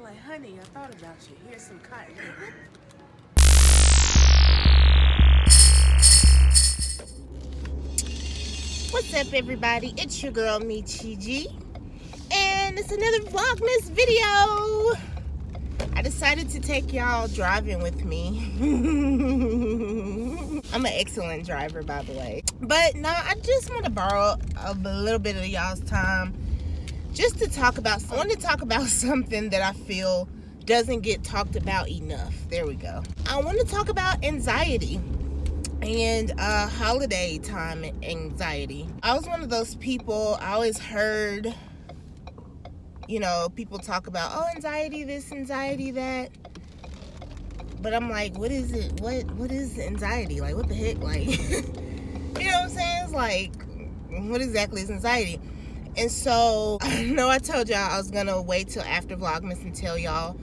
Like, honey, I thought about you. Here's some cotton. What's up, everybody? It's your girl, Michi G. And it's another Vlogmas video. I decided to take y'all driving with me. I'm an excellent driver, by the way. But no, I just want to borrow a little bit of y'all's time just to talk about, I want to talk about something that I feel doesn't get talked about enough. There we go. I want to talk about anxiety and holiday time anxiety. I was one of those people, I always heard, you know, people talk about, oh, anxiety this, anxiety that. But I'm like, what is it? What is anxiety? Like, what the heck? Like, you know what I'm saying? It's like, what exactly is anxiety? And so, I know I told y'all I was gonna wait till after Vlogmas and tell y'all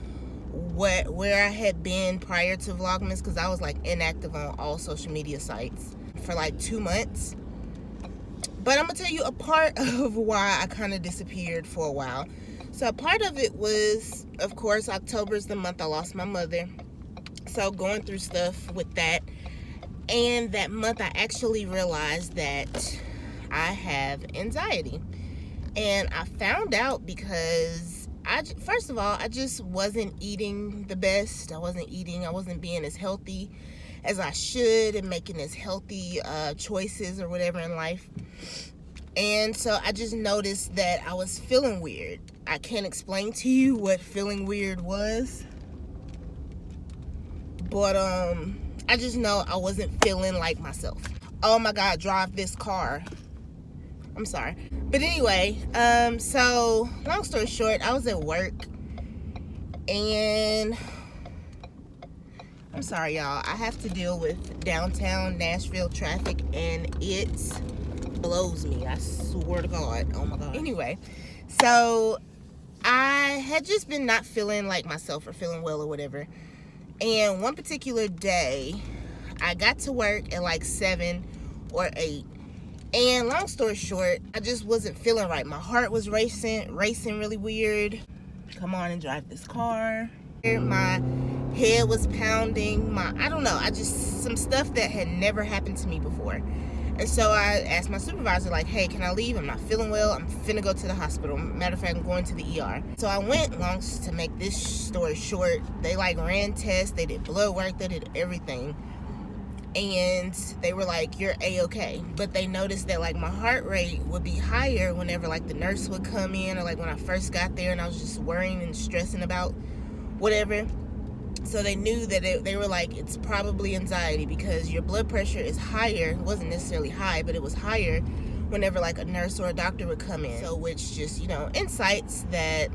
where I had been prior to Vlogmas, because I was like inactive on all social media sites for like 2 months. But I'm gonna tell you a part of why I kind of disappeared for a while. So a part of it was, of course, October is the month I lost my mother. So going through stuff with that. And that month I actually realized that I have anxiety. And I found out because first of all, I just wasn't eating the best. I wasn't being as healthy as I should and making as healthy choices or whatever in life. And so I just noticed that I was feeling weird. I can't explain to you what feeling weird was, but I just know I wasn't feeling like myself. Oh my God, drive this car. I'm sorry. But anyway, so long story short, I was at work and I'm sorry, y'all. I have to deal with downtown Nashville traffic and it blows me. I swear to God. Oh my God. Anyway, so I had just been not feeling like myself or feeling well or whatever. And one particular day, I got to work at like 7 or 8. And long story short, I just wasn't feeling right. My heart was racing really weird. Come on and drive this car. My head was pounding. I don't know. Some stuff that had never happened to me before. And so I asked my supervisor, like, hey, can I leave? I'm not feeling well. I'm finna go to the hospital. Matter of fact, I'm going to the ER. So I went, to make this story short, they like ran tests, they did blood work, they did everything. And they were like, you're A-okay. But they noticed that like my heart rate would be higher whenever like the nurse would come in, or like when I first got there and I was just worrying and stressing about whatever. So they knew that they were like, it's probably anxiety because your blood pressure is higher. It wasn't necessarily high, but it was higher whenever like a nurse or a doctor would come in. So which just, you know, incites that,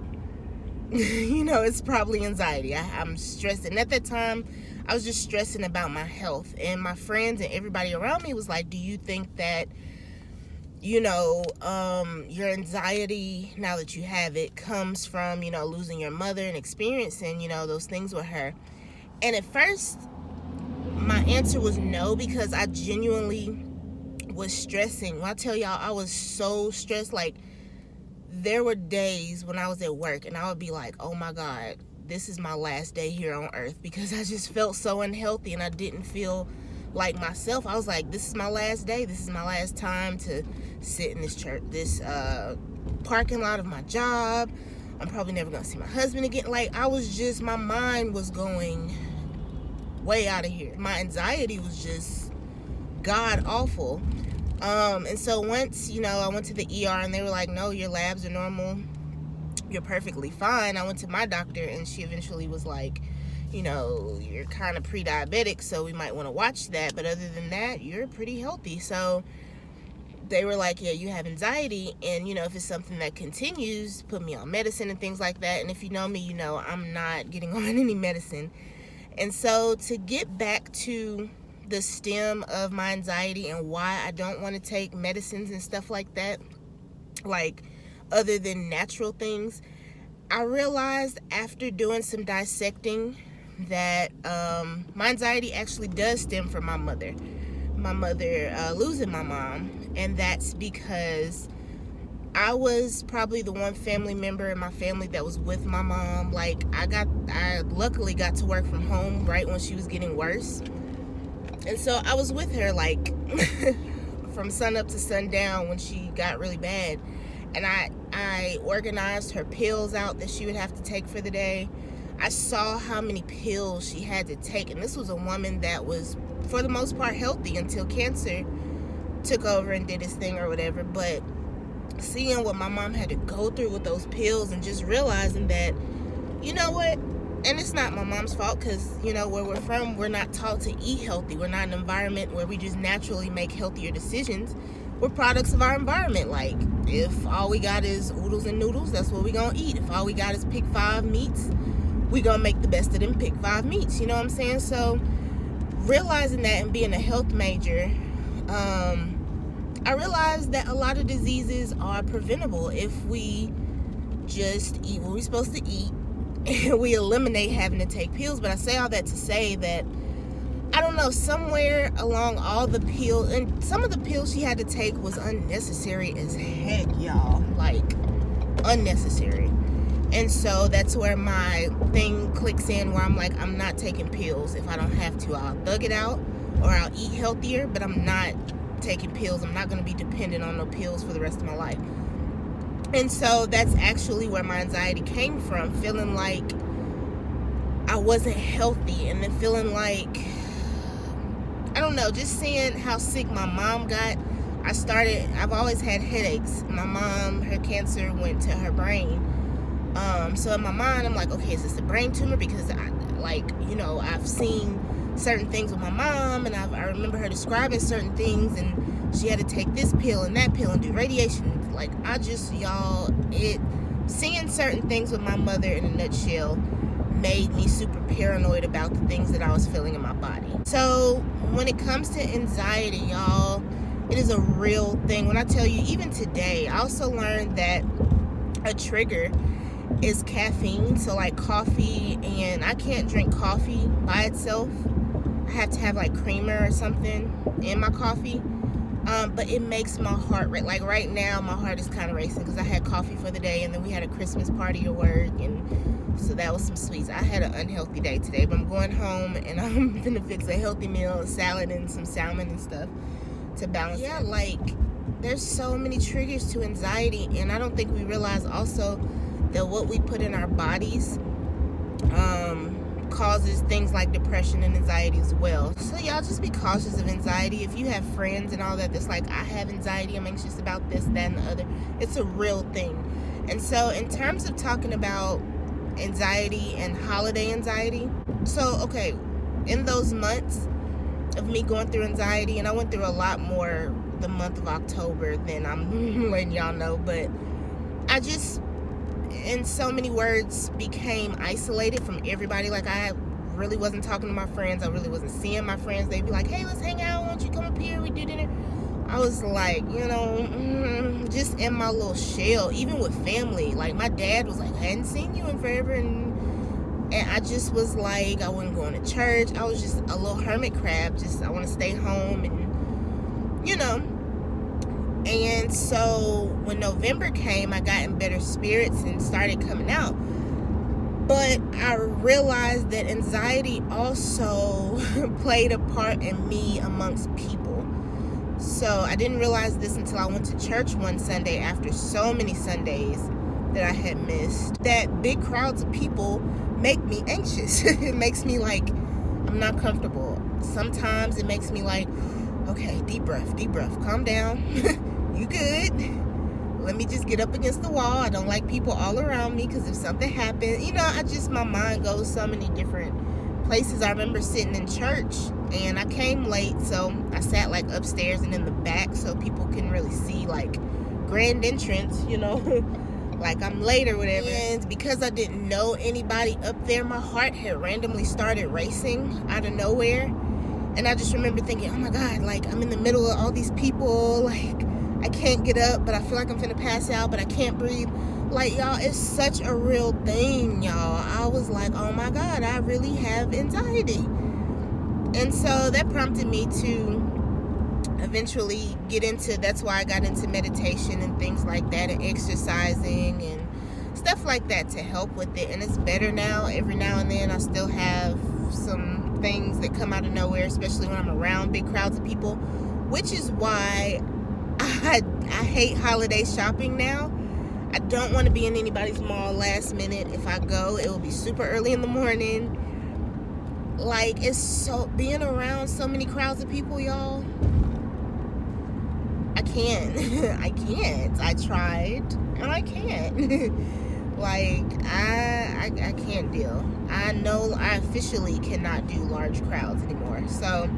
you know, it's probably anxiety. I'm stressed. And at that time, I was just stressing about my health. And my friends and everybody around me was like, do you think that, you know, your anxiety, now that you have it, comes from, you know, losing your mother and experiencing, you know, those things with her? And at first, my answer was no, because I genuinely was stressing. When I tell y'all, I was so stressed. Like, there were days when I was at work and I would be like, oh my God, this is my last day here on earth, because I just felt so unhealthy and I didn't feel like myself. I was like, this is my last day. This is my last time to sit in this parking lot of my job. I'm probably never gonna see my husband again. Like, I was just, my mind was going way out of here. My anxiety was just god awful. And so once, you know, I went to the ER and they were like, no, your labs are normal. You're perfectly fine. I went to my doctor and she eventually was like, you know, you're kind of pre-diabetic, so we might want to watch that. But other than that, you're pretty healthy. So they were like, yeah, you have anxiety. And, you know, if it's something that continues, put me on medicine and things like that. And if you know me, you know, I'm not getting on any medicine. And so to get back to the stem of my anxiety and why I don't want to take medicines and stuff like that, like other than natural things, I realized after doing some dissecting that my anxiety actually does stem from my mother losing my mom. And that's because I was probably the one family member in my family that was with my mom. Like, I luckily got to work from home right when she was getting worse. And so I was with her, like, from sun up to sundown when she got really bad. And I organized her pills out that she would have to take for the day. I saw how many pills she had to take. And this was a woman that was, for the most part, healthy until cancer took over and did its thing or whatever. But seeing what my mom had to go through with those pills and just realizing that, you know what, and it's not my mom's fault, because, you know, where we're from, we're not taught to eat healthy. We're not in an environment where we just naturally make healthier decisions. We're products of our environment. Like, if all we got is oodles and noodles, that's what we gonna eat. If all we got is pick 5 meats, we gonna make the best of them pick 5 meats. You know what I'm saying? So realizing that and being a health major, I realized that a lot of diseases are preventable if we just eat what we're supposed to eat and we eliminate having to take pills. But I say all that to say that, I don't know, somewhere along all the pills, and some of the pills she had to take was unnecessary as heck, y'all. Like, unnecessary. And so that's where my thing clicks in, where I'm like, I'm not taking pills if I don't have to. I'll thug it out or I'll eat healthier, but I'm not taking pills. I'm not going to be dependent on no pills for the rest of my life. And so that's actually where my anxiety came from, feeling like I wasn't healthy, and then feeling like, I don't know, just seeing how sick my mom got. I've always had headaches. My mom, her cancer went to her brain. So in my mind, I'm like, okay, is this a brain tumor? Because I've seen certain things with my mom, and I remember her describing certain things, and she had to take this pill and that pill and do radiation. Like, seeing certain things with my mother in a nutshell made me super paranoid about the things that I was feeling in my body. So when it comes to anxiety, y'all, it is a real thing. When I tell you, even today, I also learned that a trigger is caffeine. So like coffee, and I can't drink coffee by itself. I have to have like creamer or something in my coffee. But it makes my heart rate. Like right now, my heart is kind of racing because I had coffee for the day, and then we had a Christmas party at work, and so that was some sweets. I had an unhealthy day today, but I'm going home and I'm gonna fix a healthy meal, a salad and some salmon and stuff to balance. Yeah, like there's so many triggers to anxiety, and I don't think we realize also that what we put in our bodies causes things like depression and anxiety as well. So y'all just be cautious of anxiety. If you have friends and all that that's like, I have anxiety, I'm anxious about this, that, and the other, it's a real thing. And so in terms of talking about anxiety and holiday anxiety, so okay, in those months of me going through anxiety, and I went through a lot more the month of October than I'm letting y'all know, but I just, in so many words, became isolated from everybody. Like, I really wasn't talking to my friends. I really wasn't seeing my friends. They'd be like, hey, let's hang out. Why don't you come up here? We do dinner. I was like, just in my little shell. Even with family. Like, my dad was like, I hadn't seen you in forever. And I just was like, I wasn't going to church. I was just a little hermit crab. Just, I want to stay home and, And so when November came, I got in better spirits and started coming out. But I realized that anxiety also played a part in me amongst people. So I didn't realize this until I went to church one Sunday after so many Sundays that I had missed. That big crowds of people make me anxious. It makes me like, I'm not comfortable. Sometimes it makes me like, okay, deep breath, calm down. You good? Let me just get up against the wall. I don't like people all around me, because if something happens, my mind goes so many different places. I remember sitting in church, and I came late, so I sat like upstairs and in the back so people couldn't really see like grand entrance, like I'm late or whatever. And because I didn't know anybody up there, my heart had randomly started racing out of nowhere. And I just remember thinking, oh my God, like I'm in the middle of all these people, like I can't get up, but I feel like I'm finna pass out, but I can't breathe. Like, y'all, it's such a real thing, y'all. I was like, oh my God, I really have anxiety. And so that prompted me to eventually get into, that's why I got into meditation and things like that, and exercising and stuff like that to help with it. And it's better now. Every now and then I still have some things that come out of nowhere, especially when I'm around big crowds of people, which is why I hate holiday shopping now. I don't want to be in anybody's mall last minute. If I go, it will be super early in the morning. Like, it's so, being around so many crowds of people, y'all, I can't. I can't. I tried and I can't. Like, I can't deal. I know I officially cannot do large crowds anymore. So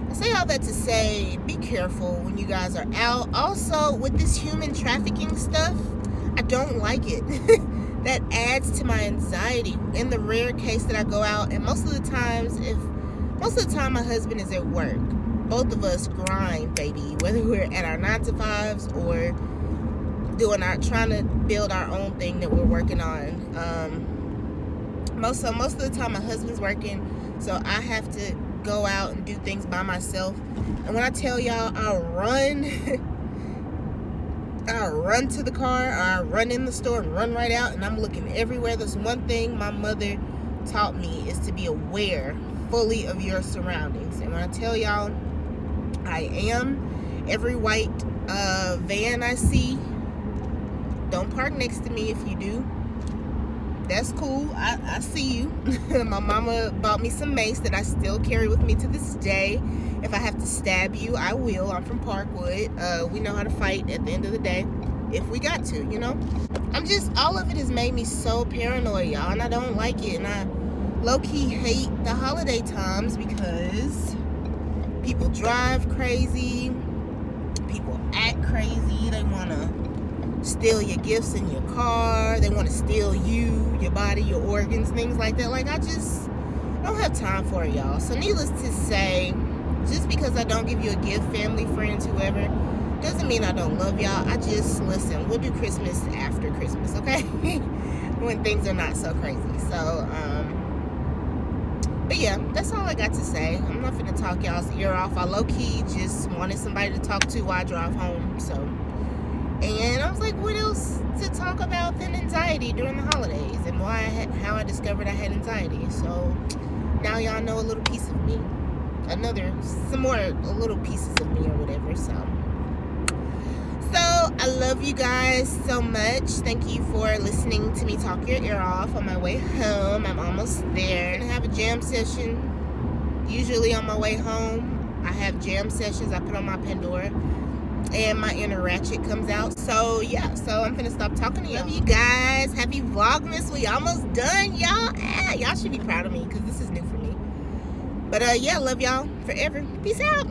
I say all that to say, be careful when you guys are out. Also, with this human trafficking stuff, I don't like it. That adds to my anxiety. In the rare case that I go out, and most of the time my husband is at work. Both of us grind, baby, whether we're at our 9 to 5s or trying to build our own thing that we're working on. Most of the time my husband's working, so I have to go out and do things by myself. And when I tell y'all, I'll run to the car, or I'll run in the store and run right out, and I'm looking everywhere. There's one thing my mother taught me, is to be aware fully of your surroundings. And when I tell y'all, I am. Every white van I see, don't park next to me. If you do, that's cool. I see you. My mama bought me some mace that I still carry with me to this day. If I have to stab you, I will. I'm from Parkwood. We know how to fight at the end of the day, if we got to, you know. All of it has made me so paranoid, y'all, and I don't like it. And I low-key hate the holiday times because people drive crazy, people act crazy, they want to steal your gifts in your car, they want to steal you, your body, your organs, things like that. Like, I just don't have time for it, y'all. So needless to say, just because I don't give you a gift, family, friends, whoever, doesn't mean I don't love y'all. I just, listen, we'll do Christmas after Christmas, okay? When things are not so crazy. So, but yeah, that's all I got to say. I'm not finna talk y'all's ear off. I low-key just wanted somebody to talk to while I drive home, so. And I was like, what else to talk about than anxiety during the holidays, and how I discovered I had anxiety. So now y'all know a little piece of me. Some more little pieces of me or whatever. So I love you guys so much. Thank you for listening to me talk your ear off on my way home. I'm almost there. And I have a jam session. Usually on my way home, I have jam sessions. I put on my Pandora, and my inner ratchet comes out. So yeah, so I'm gonna stop talking to y'all. Love you guys. Happy Vlogmas. We almost done, y'all. Y'all should be proud of me because this is new for me. But yeah, love y'all forever. Peace out.